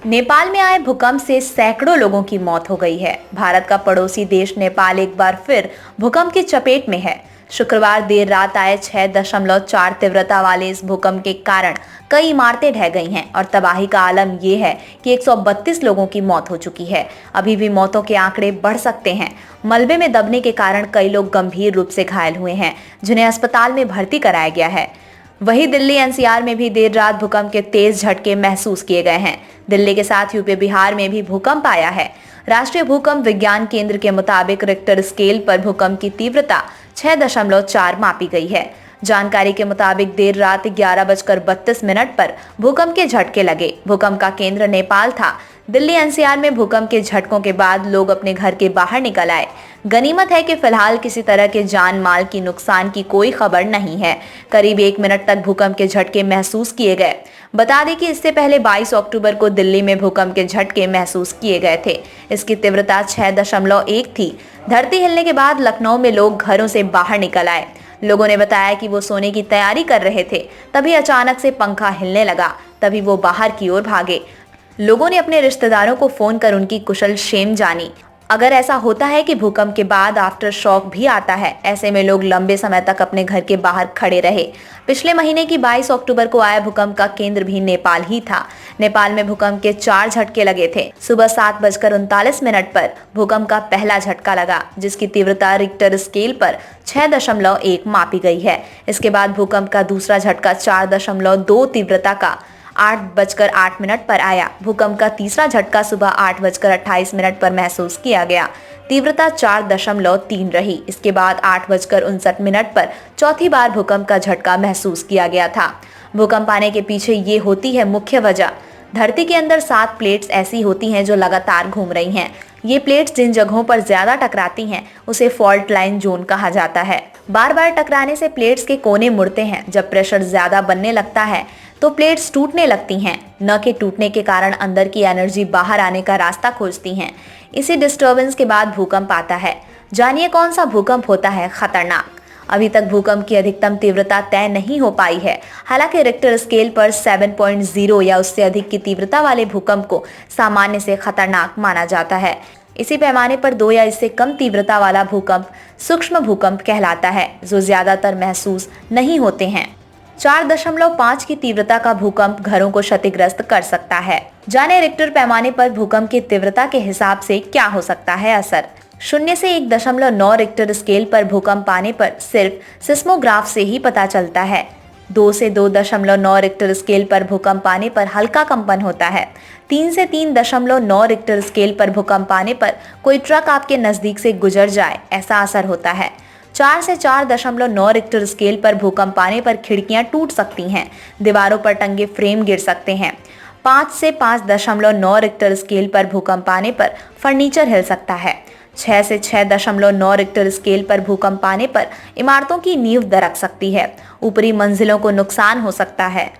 नेपाल में आए भूकंप से सैकड़ों लोगों की मौत हो गई है। भारत का पड़ोसी देश नेपाल एक बार फिर भूकंप की चपेट में है। शुक्रवार देर रात आए 6.4 तीव्रता वाले इस भूकंप के कारण कई इमारतें ढह गई हैं और तबाही का आलम यह है कि 132 लोगों की मौत हो चुकी है। अभी भी मौतों के आंकड़े बढ़ सकते हैं। मलबे में दबने के कारण कई लोग गंभीर रूप से घायल हुए हैं, जिन्हें अस्पताल में भर्ती कराया गया है। वहीं दिल्ली एनसीआर में भी देर रात भूकंप के तेज झटके महसूस किए गए हैं। दिल्ली के साथ यूपी बिहार में भी भूकंप आया है। राष्ट्रीय भूकंप विज्ञान केंद्र के मुताबिक रिक्टर स्केल पर भूकंप की तीव्रता 6.4 मापी गई है। जानकारी के मुताबिक देर रात 11:32 पर भूकंप के झटके लगे। भूकंप का केंद्र नेपाल था। दिल्ली एनसीआर में भूकंप के झटकों के बाद लोग अपने घर के बाहर निकल आए। गनीमत है कि फिलहाल किसी तरह के जान माल की नुकसान की कोई खबर नहीं है। करीब 1 मिनट तक भूकंप के झटके महसूस किए गए। बता दें कि इससे पहले 22 अक्टूबर को दिल्ली में भूकंप के झटके महसूस किए गए थे। इसकी तीव्रता 6.1 थी। धरती हिलने के बाद लखनऊ में लोग घरों से बाहर निकल आए। लोगों ने बताया कि वो सोने की तैयारी कर रहे थे, तभी अचानक से पंखा हिलने लगा। तभी वो बाहर की ओर भागे। लोगों ने अपने रिश्तेदारों को फोन कर उनकी कुशल क्षेम जानी। अगर ऐसा होता है कि भूकंप के बाद आफ्टर शॉक भी आता है, ऐसे में लोग लंबे समय तक अपने घर के बाहर खड़े रहे। पिछले महीने की 22 अक्टूबर को आया भूकंप का केंद्र भी नेपाल ही था। नेपाल में भूकंप के 4 झटके लगे थे। सुबह 7:39 पर भूकंप का पहला झटका लगा, जिसकी तीव्रता रिक्टर स्केल पर 6.1 मापी गई है। इसके बाद भूकंप का दूसरा झटका 4.2 तीव्रता का 8:08 पर आया। भूकंप का तीसरा झटका सुबह 8:28 पर महसूस किया गया। तीव्रता 4.3 रही। इसके बाद 8:59 पर चौथी बार भूकंप का झटका महसूस किया गया था। भूकंप आने के पीछे ये होती है मुख्य वजह। धरती के अंदर 7 प्लेट्स ऐसी होती हैं जो लगातार घूम रही हैं। ये प्लेट्स जिन जगहों पर ज्यादा टकराती हैं, उसे फॉल्ट लाइन जोन कहा जाता है। बार बार टकराने से प्लेट्स के कोने मुड़ते हैं। जब प्रेशर ज्यादा बनने लगता है तो प्लेट्स टूटने लगती हैं। न के टूटने के कारण अंदर की एनर्जी बाहर आने का रास्ता खोजती हैं। इसी डिस्टर्बेंस के बाद भूकंप आता है। जानिए कौन सा भूकंप होता है खतरनाक। अभी तक भूकंप की अधिकतम तीव्रता तय नहीं हो पाई है। हालांकि रिक्टर स्केल पर 7.0 या उससे अधिक की तीव्रता वाले भूकंप को सामान्य से खतरनाक माना जाता है। इसी पैमाने पर 2 या इससे कम तीव्रता वाला भूकंप सूक्ष्म भूकंप कहलाता है, जो ज्यादातर महसूस नहीं होते हैं। 4.5 की तीव्रता का भूकंप घरों को क्षतिग्रस्त कर सकता है। जाने रिक्टर पैमाने पर भूकंप की तीव्रता के हिसाब से क्या हो सकता है असर। 0 से 1.9 रिक्टर स्केल पर भूकंप आने पर सिर्फ सिस्मोग्राफ से ही पता चलता है। 2 से 2.9 रिक्टर स्केल पर भूकंप आने पर हल्का कंपन होता है। 3 से 3.9 रिक्टर स्केल पर भूकंप आने पर कोई ट्रक आपके नजदीक से गुजर जाए, ऐसा असर होता है। 4 से 4.9 रिक्टर स्केल पर भूकंप आने पर खिड़कियां टूट सकती हैं, दीवारों पर टंगे फ्रेम गिर सकते हैं। 5 से 5.9 रिक्टर स्केल पर भूकंप आने पर फर्नीचर हिल सकता है। 6 से 6.9 रिक्टर स्केल पर भूकंप आने पर इमारतों की नींव दरक सकती है। ऊपरी मंजिलों को नुकसान हो सकता है।